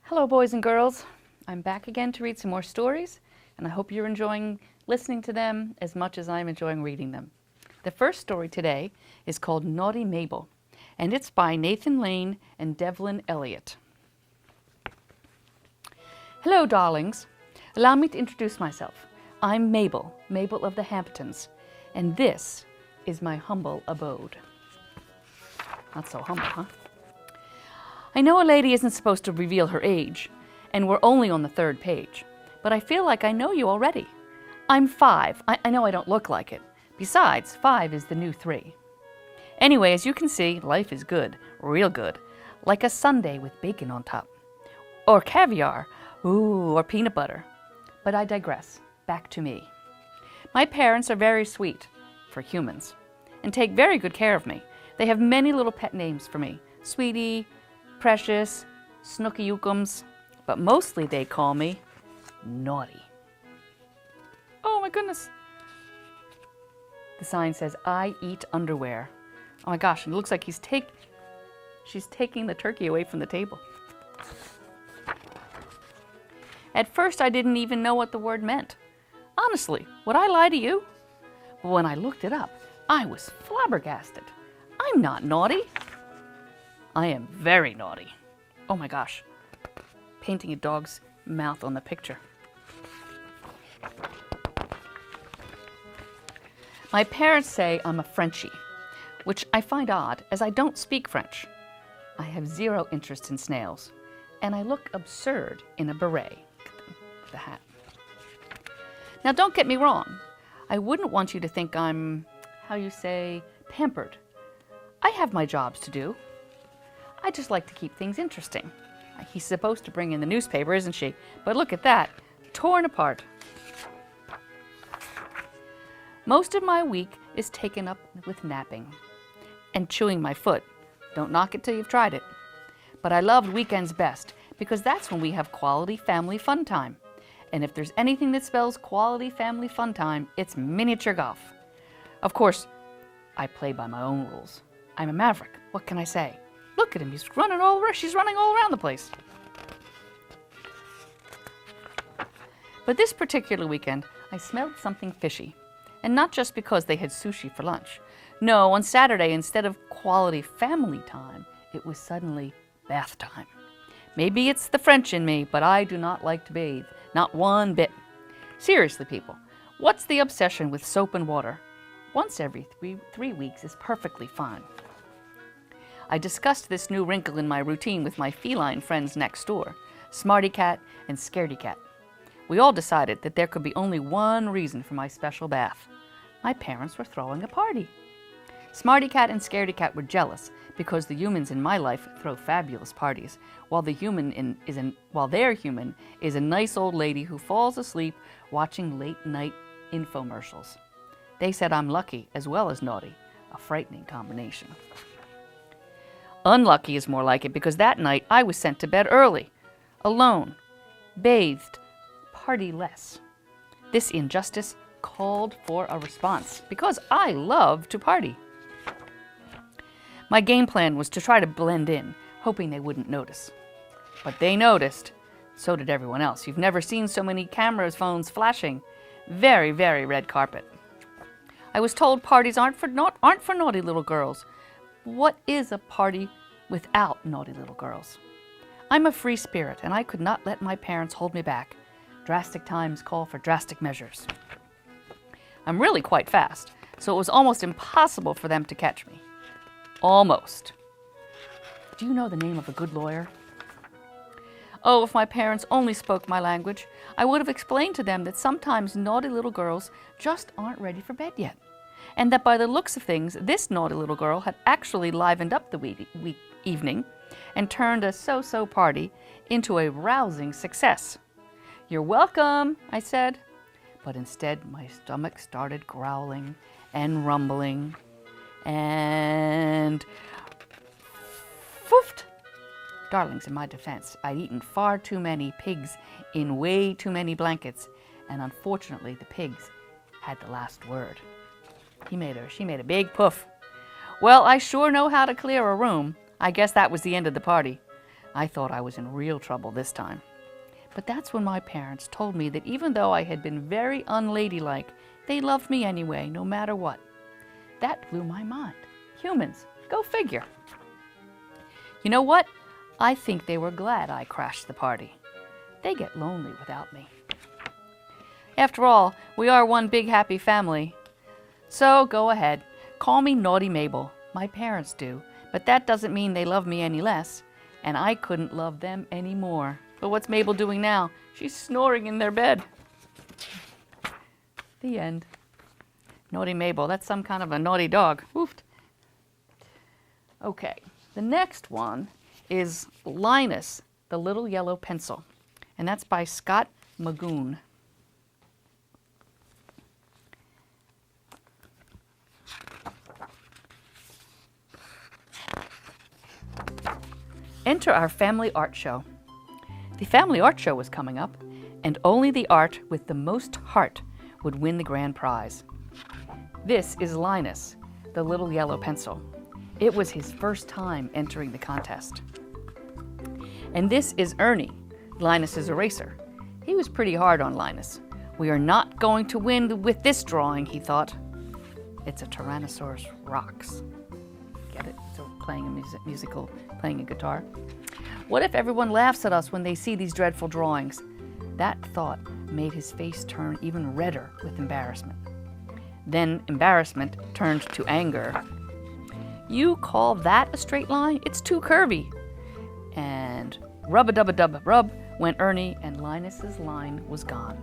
Hello, boys and girls. I'm back again to read some more stories, and I hope you're enjoying listening to them as much as I'm enjoying reading them. The first story today is called Naughty Mabel, and it's by Nathan Lane and Devlin Elliott. Hello, darlings. Allow me to introduce myself. I'm Mabel, Mabel of the Hamptons, and this is my humble abode. Not so humble, huh? I know a lady isn't supposed to reveal her age, and we're only on the 3rd page, but I feel like I know you already. I'm 5. I know I don't look like it. Besides, 5 is the new 3. Anyway, as you can see, life is good, real good, like a sundae with bacon on top. Or caviar, or peanut butter. But I digress. Back to me. My parents are very sweet, for humans, and take very good care of me. They have many little pet names for me. Sweetie, Precious, Snooky-Yookums, but mostly they call me Naughty. Oh my goodness. The sign says, I eat underwear. Oh my gosh, and it looks like she's taking the turkey away from the table. At first, I didn't even know what the word meant. Honestly, would I lie to you? But when I looked it up, I was flabbergasted. I'm not naughty. I am very naughty. Oh my gosh. Painting a dog's mouth on the picture. My parents say I'm a Frenchie, which I find odd as I don't speak French. I have zero interest in snails, and I look absurd in a beret. The hat. Now don't get me wrong. I wouldn't want you to think I'm, pampered. I have my jobs to do. I just like to keep things interesting. He's supposed to bring in the newspaper, isn't she? But look at that, torn apart. Most of my week is taken up with napping and chewing my foot. Don't knock it till you've tried it. But I love weekends best because that's when we have quality family fun time. And if there's anything that spells quality family fun time, it's miniature golf. Of course, I play by my own rules. I'm a maverick. What can I say? Look at him. She's running all around the place. But this particular weekend, I smelled something fishy. And not just because they had sushi for lunch. No, on Saturday, instead of quality family time, it was suddenly bath time. Maybe it's the French in me, but I do not like to bathe. Not one bit. Seriously, people, what's the obsession with soap and water? Once every three weeks is perfectly fine. I discussed this new wrinkle in my routine with my feline friends next door, Smarty Cat and Scaredy Cat. We all decided that there could be only one reason for my special bath. My parents were throwing a party. Smarty Cat and Scaredy Cat were jealous because the humans in my life throw fabulous parties, while their human is a nice old lady who falls asleep watching late-night infomercials. They said I'm lucky as well as naughty, a frightening combination. Unlucky is more like it because that night I was sent to bed early, alone, bathed, party-less. This injustice called for a response because I love to party. My game plan was to try to blend in, hoping they wouldn't notice. But they noticed. So did everyone else. You've never seen so many cameras, phones flashing. Very, very red carpet. I was told parties aren't for naughty little girls. What is a party without naughty little girls? I'm a free spirit, and I could not let my parents hold me back. Drastic times call for drastic measures. I'm really quite fast, so it was almost impossible for them to catch me. Almost. Do you know the name of a good lawyer? Oh, if my parents only spoke my language, I would have explained to them that sometimes naughty little girls just aren't ready for bed yet, and that by the looks of things, this naughty little girl had actually livened up the evening and turned a so-so party into a rousing success. You're welcome, I said, but instead my stomach started growling and rumbling and foofed. Darlings, in my defense, I'd eaten far too many pigs in way too many blankets, and unfortunately the pigs had the last word. She made a big poof. Well, I sure know how to clear a room. I guess that was the end of the party. I thought I was in real trouble this time. But that's when my parents told me that even though I had been very unladylike, they loved me anyway, no matter what. That blew my mind. Humans, go figure. You know what? I think they were glad I crashed the party. They get lonely without me. After all, we are one big happy family. So go ahead, call me Naughty Mabel. My parents do, but that doesn't mean they love me any less, and I couldn't love them any more. But what's Mabel doing now? She's snoring in their bed. The end. Naughty Mabel, that's some kind of a naughty dog. Woofed. Okay, the next one is Linus, the Little Yellow Pencil, and that's by Scott Magoon. Enter our family art show. The family art show was coming up, and only the art with the most heart would win the grand prize. This is Linus, the Little Yellow Pencil. It was his first time entering the contest. And this is Ernie, Linus's eraser. He was pretty hard on Linus. We are not going to win with this drawing, he thought. It's a Tyrannosaurus Rex. Get it? So playing a guitar. What if everyone laughs at us when they see these dreadful drawings? That thought made his face turn even redder with embarrassment. Then embarrassment turned to anger. You call that a straight line? It's too curvy. And rub-a-dub-a-dub-rub went Ernie, and Linus's line was gone.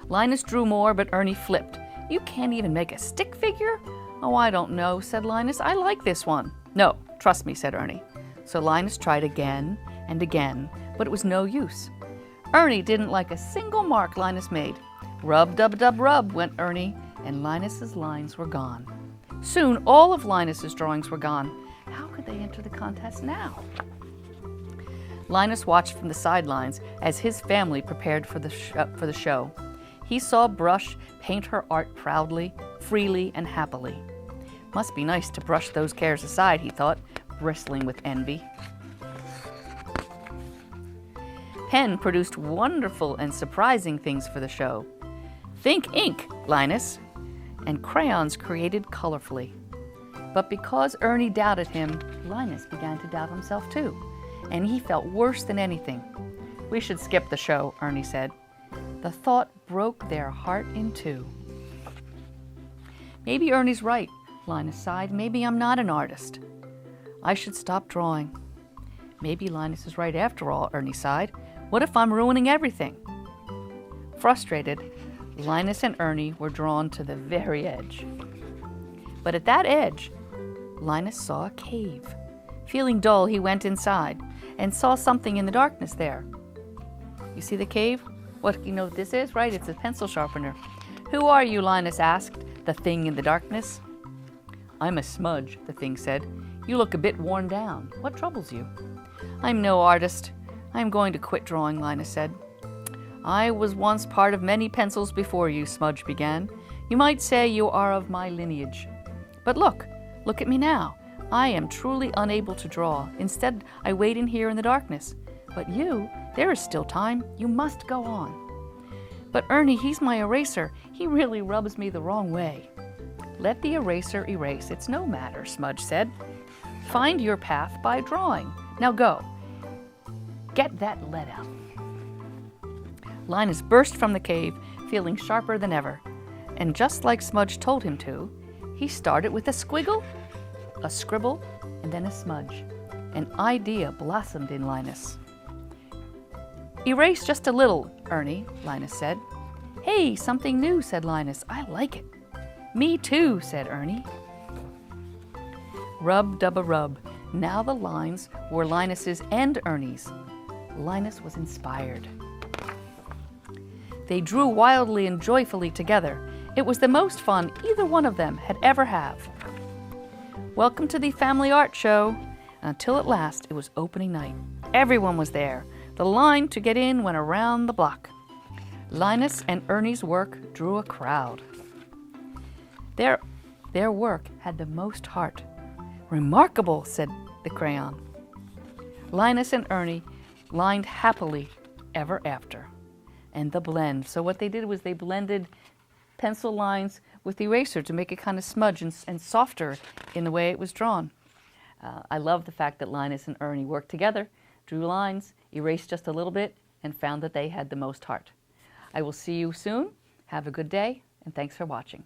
Linus drew more, but Ernie flipped. You can't even make a stick figure? Oh, I don't know, said Linus. I like this one. No, trust me, said Ernie. So Linus tried again and again, but it was no use. Ernie didn't like a single mark Linus made. Rub-dub-dub-rub went Ernie, and Linus's lines were gone. Soon all of Linus's drawings were gone. How could they enter the contest now? Linus watched from the sidelines as his family prepared for the show. He saw Brush paint her art proudly, freely, and happily. Must be nice to brush those cares aside, he thought, bristling with envy. Pen produced wonderful and surprising things for the show. Think ink, Linus. And crayons created colorfully. But because Ernie doubted him, Linus began to doubt himself too, and he felt worse than anything. We should skip the show, Ernie said. The thought broke their heart in two. Maybe Ernie's right, Linus sighed. Maybe I'm not an artist. I should stop drawing. Maybe Linus is right after all, Ernie sighed. What if I'm ruining everything? Frustrated, Linus and Ernie were drawn to the very edge. But at that edge, Linus saw a cave. Feeling dull, he went inside and saw something in the darkness there. You see the cave? What, you know what this is, right? It's a pencil sharpener. Who are you, Linus asked the thing in the darkness. I'm a smudge, the thing said. You look a bit worn down. What troubles you? I'm no artist. I'm going to quit drawing, Linus said. I was once part of many pencils before you, Smudge began. You might say you are of my lineage. But look at me now. I am truly unable to draw. Instead, I wait in here in the darkness. But you, there is still time. You must go on. But Ernie, he's my eraser. He really rubs me the wrong way. Let the eraser erase. It's no matter, Smudge said. Find your path by drawing. Now go. Get that lead out. Linus burst from the cave, feeling sharper than ever. And just like Smudge told him to, he started with a squiggle, a scribble, and then a smudge. An idea blossomed in Linus. Erase just a little, Ernie, Linus said. Hey, something new, said Linus. I like it. Me too, said Ernie. Rub-dub-a-rub. Now the lines were Linus's and Ernie's. Linus was inspired. They drew wildly and joyfully together. It was the most fun either one of them had ever had. Welcome to the family art show. Until at last it was opening night. Everyone was there. The line to get in went around the block. Linus and Ernie's work drew a crowd. Their work had the most heart. Remarkable, said the crayon. Linus and Ernie lined happily ever after. And the blend. So what they did was they blended pencil lines with eraser to make it kind of smudge and softer in the way it was drawn. I love the fact that Linus and Ernie worked together, drew lines, erased just a little bit, and found that they had the most heart. I will see you soon. Have a good day, and thanks for watching.